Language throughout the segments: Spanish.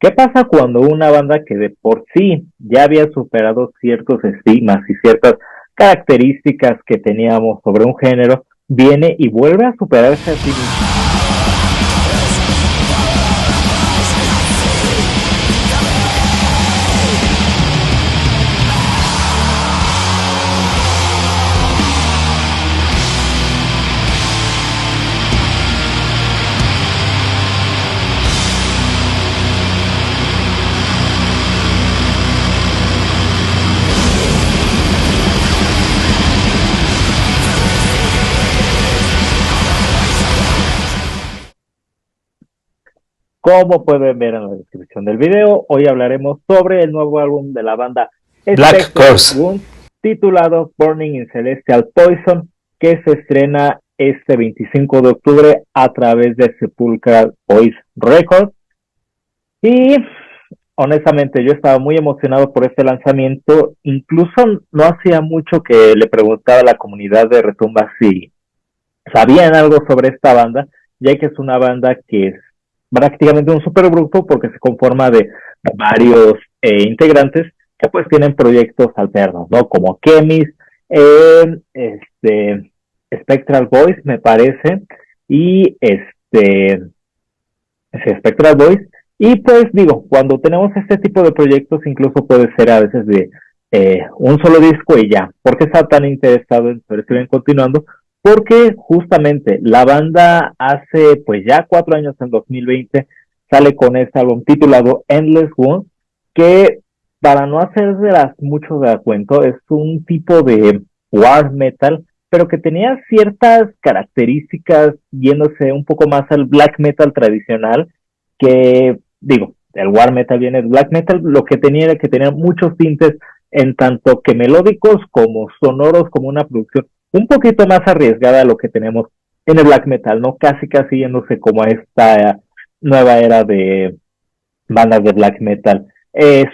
¿Qué pasa cuando una banda que de por sí ya había superado ciertos estigmas y ciertas características que teníamos sobre un género, viene y vuelve a superarse a sí misma? Como pueden ver en la descripción del video, hoy hablaremos sobre el nuevo álbum de la banda Black Spectral Course. Wounds, titulado Burning in Celestial Poison, que se estrena este 25 de octubre a través de Sepulchral Voice Records. Y honestamente yo estaba muy emocionado por este lanzamiento, incluso no hacía mucho que le preguntaba a la comunidad de Retumba si sabían algo sobre esta banda, ya que es una banda que es prácticamente un supergrupo porque se conforma de varios integrantes que pues tienen proyectos alternos, ¿no? Como Chemis, Spectral Voice, me parece, y Spectral Voice. Y pues digo, cuando tenemos este tipo de proyectos, incluso puede ser a veces de un solo disco y ya. ¿Por qué está tan interesado en saber si ven continuando? Porque justamente la banda hace pues ya 4 años, en 2020, sale con este álbum titulado Endless Wounds, que para no hacerse mucho de a cuento, es un tipo de war metal, pero que tenía ciertas características yéndose un poco más al black metal tradicional, que digo, el war metal viene del black metal, lo que tenía era que tenía muchos tintes en tanto que melódicos como sonoros, como una producción un poquito más arriesgada a lo que tenemos en el black metal, ¿no? Casi yéndose como a esta nueva era de bandas de black metal,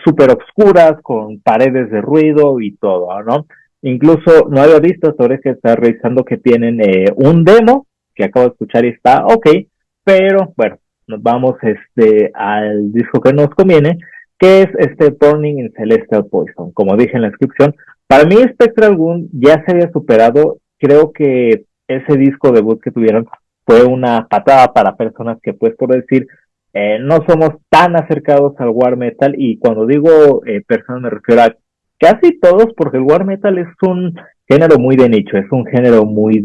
súper obscuras, con paredes de ruido y todo, ¿no? Incluso no había visto, sobre que está revisando que tienen un demo que acabo de escuchar y está ok, pero bueno, nos vamos al disco que nos conviene, que es Burning in Celestial Poison. Como dije en la descripción, para mí Spectral Wound ya se había superado. Creo que ese disco debut que tuvieron fue una patada para personas que, pues, por decir, no somos tan acercados al war metal, y cuando digo personas me refiero a casi todos, porque el war metal es un género muy de nicho, es un género muy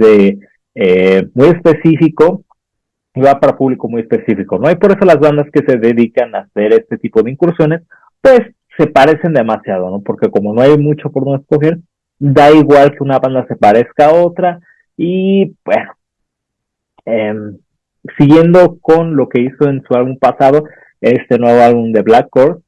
específico y va para público muy específico, ¿no? Y por eso las bandas que se dedican a hacer este tipo de incursiones, pues se parecen demasiado, ¿no? Porque como no hay mucho por donde escoger, da igual que una banda se parezca a otra. Y bueno, eh, siguiendo con lo que hizo en su álbum pasado, este nuevo álbum de Black Core,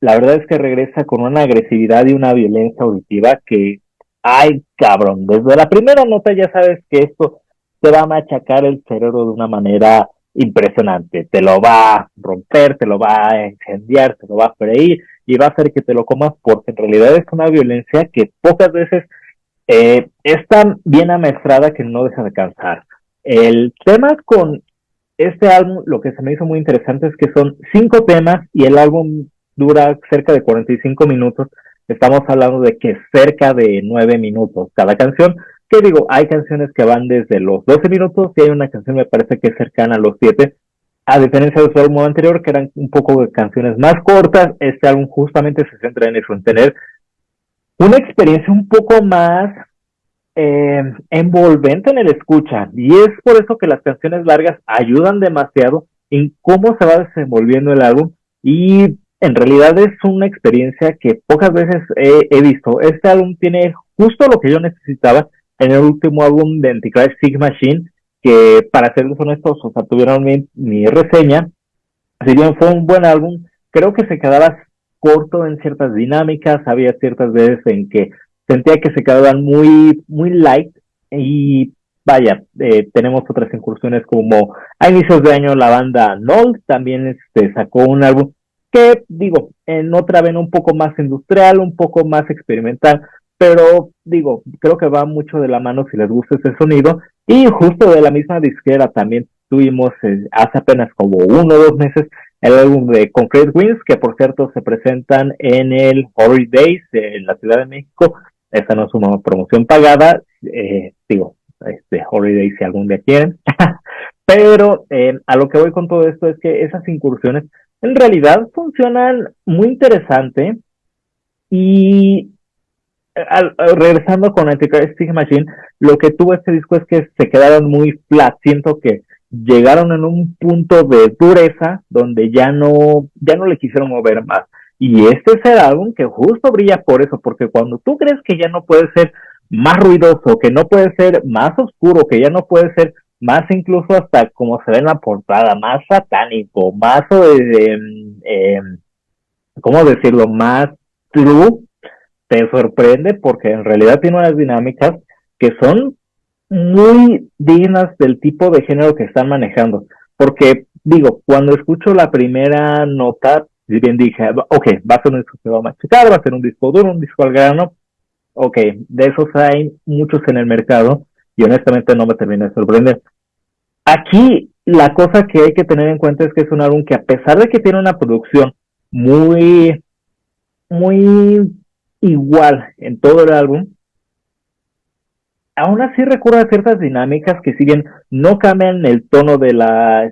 la verdad es que regresa con una agresividad y una violencia auditiva que, ay cabrón, desde la primera nota ya sabes que esto te va a machacar el cerebro de una manera impresionante, te lo va a romper, te lo va a incendiar, te lo va a freír y va a hacer que te lo comas, porque en realidad es una violencia que pocas veces es tan bien amestrada que no deja de cansar. El tema con este álbum, lo que se me hizo muy interesante es que son 5 temas y el álbum dura cerca de 45 minutos. Estamos hablando de que cerca de 9 minutos cada canción. Que digo, hay canciones que van desde los 12 minutos y hay una canción me parece que es cercana a los 7. A diferencia de su álbum anterior, que eran un poco de canciones más cortas, este álbum justamente se centra en eso, en tener una experiencia un poco más envolvente en el escucha, y es por eso que las canciones largas ayudan demasiado en cómo se va desenvolviendo el álbum, y en realidad es una experiencia que pocas veces he visto. Este álbum tiene justo lo que yo necesitaba en el último álbum de Antichrist Sick Machine, que para ser honestos, o sea, tuvieron mi reseña. Si bien fue un buen álbum, creo que se quedaba corto en ciertas dinámicas, había ciertas veces en que sentía que se quedaban muy light. Y vaya, tenemos otras incursiones como a inicios de año la banda Null también sacó un álbum que digo, en otra vena un poco más industrial, un poco más experimental, pero digo, creo que va mucho de la mano si les gusta ese sonido. Y justo de la misma disquera también tuvimos hace apenas como 1 o 2 meses el álbum de Concrete Wings, que por cierto se presentan en el Horror Days en la Ciudad de México. Esta no es una promoción pagada, digo, Horror Days si algún día quieren. Pero a lo que voy con todo esto es que esas incursiones en realidad funcionan muy interesante y regresando con Antichrist Machine, lo que tuvo este disco es que se quedaron muy flat. Siento que llegaron en un punto de dureza donde ya no le quisieron mover más. Y este es el álbum que justo brilla por eso, porque cuando tú crees que ya no puede ser más ruidoso, que no puede ser más oscuro, que ya no puede ser más incluso hasta como se ve en la portada, más satánico, más, ¿cómo decirlo? Más true, te sorprende porque en realidad tiene unas dinámicas que son muy dignas del tipo de género que están manejando. Porque, digo, cuando escucho la primera nota, si bien dije, ok, va a ser un disco que va a machacar, va a ser un disco duro, un disco al grano, ok, de esos hay muchos en el mercado y honestamente no me termina de sorprender. Aquí la cosa que hay que tener en cuenta es que es un álbum que a pesar de que tiene una producción muy, muy igual en todo el álbum, aún así recurre a ciertas dinámicas que si bien no cambian el tono de la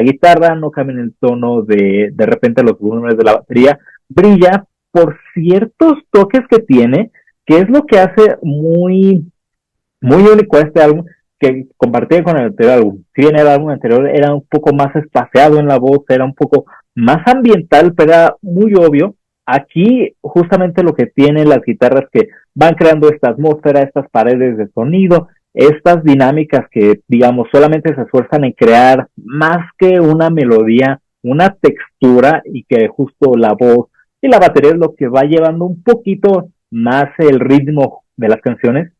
guitarra, no cambian el tono de repente los volúmenes de la batería, brilla por ciertos toques que tiene, que es lo que hace muy único a este álbum que compartía con el anterior álbum. Si bien el álbum anterior era un poco más espaciado en la voz, era un poco más ambiental, pero era muy obvio. Aquí justamente lo que tienen las guitarras que van creando esta atmósfera, estas paredes de sonido, estas dinámicas que, digamos, solamente se esfuerzan en crear más que una melodía, una textura y que justo la voz y la batería es lo que va llevando un poquito más el ritmo de las canciones.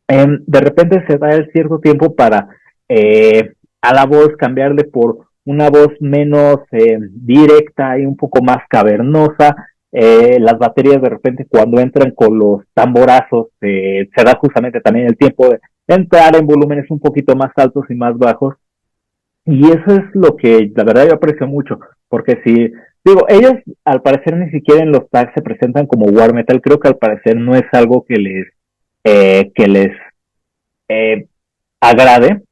De repente se da el cierto tiempo para a la voz cambiarle por una voz menos directa y un poco más cavernosa. Las baterías de repente cuando entran con los tamborazos se da justamente también el tiempo de entrar en volúmenes un poquito más altos y más bajos. Y eso es lo que la verdad yo aprecio mucho, porque si digo, ellos al parecer ni siquiera en los tags se presentan como war metal, creo que al parecer no es algo que les eh, agrade,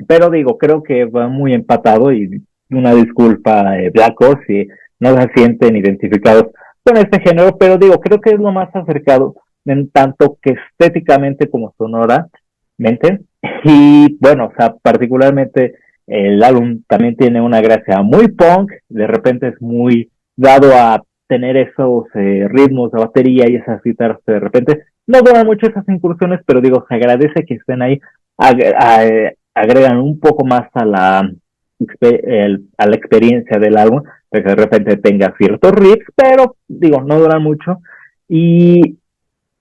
pero digo, creo que va muy empatado y una disculpa, Black Horse, si no se sienten identificados con este género, pero digo, creo que es lo más acercado en tanto que estéticamente como sonoramente, y bueno, o sea, particularmente el álbum también tiene una gracia muy punk, de repente es muy dado a tener esos ritmos de batería y esas guitarras que de repente no duran mucho esas incursiones, pero digo, se agradece que estén ahí, agregan un poco más a la experiencia del álbum, de que de repente tenga ciertos riffs, pero digo, no duran mucho. Y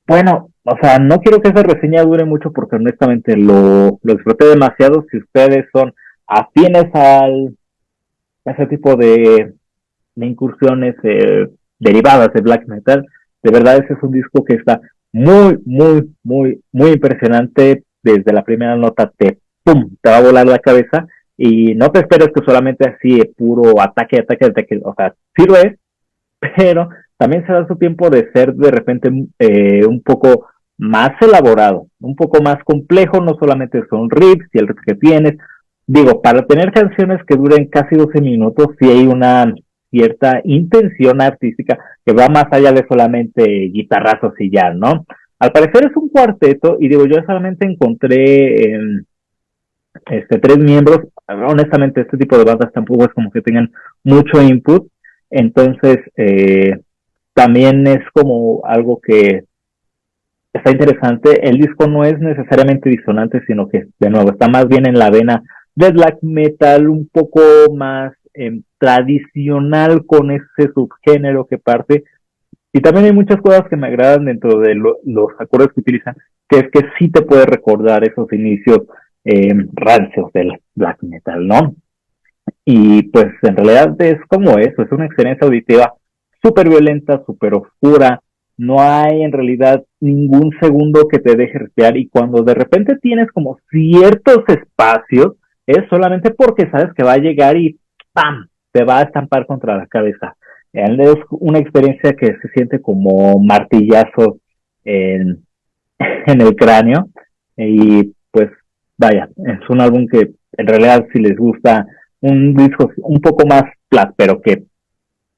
bueno, o sea, no quiero que esa reseña dure mucho porque honestamente lo disfruté demasiado. Si ustedes son afines a ese tipo de incursiones derivadas de black metal, de verdad ese es un disco que está muy impresionante. Desde la primera nota te va a volar la cabeza y no te esperes que solamente así puro ataque, o sea, sí lo es, pero también se da su tiempo de ser de repente un poco más elaborado, un poco más complejo, no solamente son riffs y el riff que tienes. Digo, para tener canciones que duren casi 12 minutos, sí hay una cierta intención artística que va más allá de solamente guitarrazos y ya, ¿no? Al parecer es un cuarteto y digo, yo solamente encontré tres miembros. Honestamente, este tipo de bandas tampoco es como que tengan mucho input, entonces también es como algo que está interesante. El disco no es necesariamente disonante, sino que, de nuevo, está más bien en la vena de black metal, un poco más tradicional con ese subgénero que parte. Y también hay muchas cosas que me agradan dentro de los acordes que utilizan, que es que sí te puede recordar esos inicios rancios del black metal, ¿no? Y pues en realidad es como eso, es una experiencia auditiva súper violenta, súper oscura, no hay en realidad ningún segundo que te deje respirar y cuando de repente tienes como ciertos espacios, es solamente porque sabes que va a llegar y ¡pam! te va a estampar contra la cabeza. Es una experiencia que se siente como martillazo en, en el cráneo y pues vaya, es un álbum que en realidad si les gusta un disco un poco más flat, pero que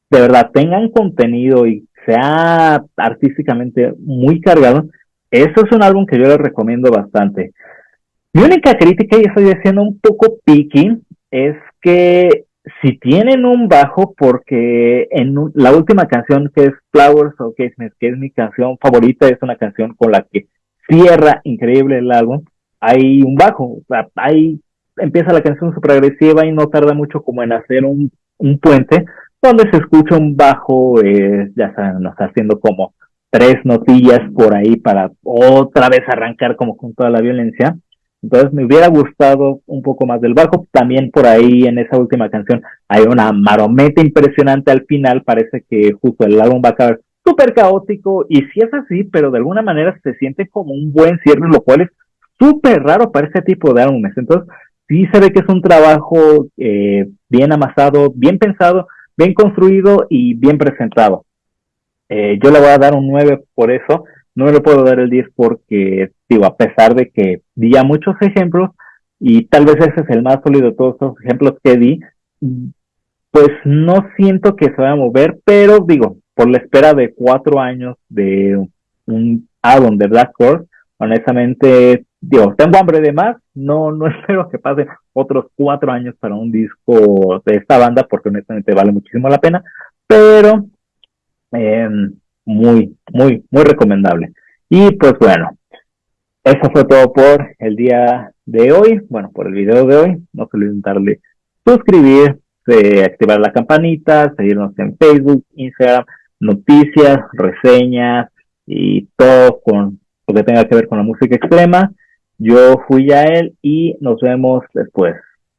de verdad tengan contenido y sea artísticamente muy cargado, eso es un álbum que yo les recomiendo bastante. Mi única crítica, y estoy siendo un poco picky, es que si tienen un bajo, porque la última canción que es Flowers of Christmas, que es mi canción favorita, es una canción con la que cierra increíble el álbum, hay un bajo, o sea, ahí empieza la canción súper agresiva y no tarda mucho como en hacer un puente, donde se escucha un bajo, ya saben, nos está haciendo como tres notillas por ahí para otra vez arrancar como con toda la violencia. Entonces me hubiera gustado un poco más del bajo. También por ahí en esa última canción hay una marometa impresionante al final. Parece que justo el álbum va a acabar súper caótico. Y sí es así, pero de alguna manera se siente como un buen cierre, lo cual es súper raro para ese tipo de álbumes. Entonces sí se ve que es un trabajo bien amasado, bien pensado, bien construido y bien presentado. Yo le voy a dar un 9 por eso. No le puedo dar el 10 porque, digo, a pesar de que di ya muchos ejemplos, y tal vez ese es el más sólido de todos estos ejemplos que di, pues no siento que se vaya a mover, pero digo, por la espera de 4 años de un álbum de Black Horse, honestamente, digo, tengo hambre de más, no espero que pasen otros 4 años para un disco de esta banda, porque honestamente vale muchísimo la pena, pero eh, muy recomendable. Y pues bueno, eso fue todo por el día de hoy, bueno, por el video de hoy. No se olviden darle suscribir, activar la campanita, seguirnos en Facebook, Instagram, noticias, reseñas y todo con lo que tenga que ver con la música extrema. Yo fui Yael y nos vemos después.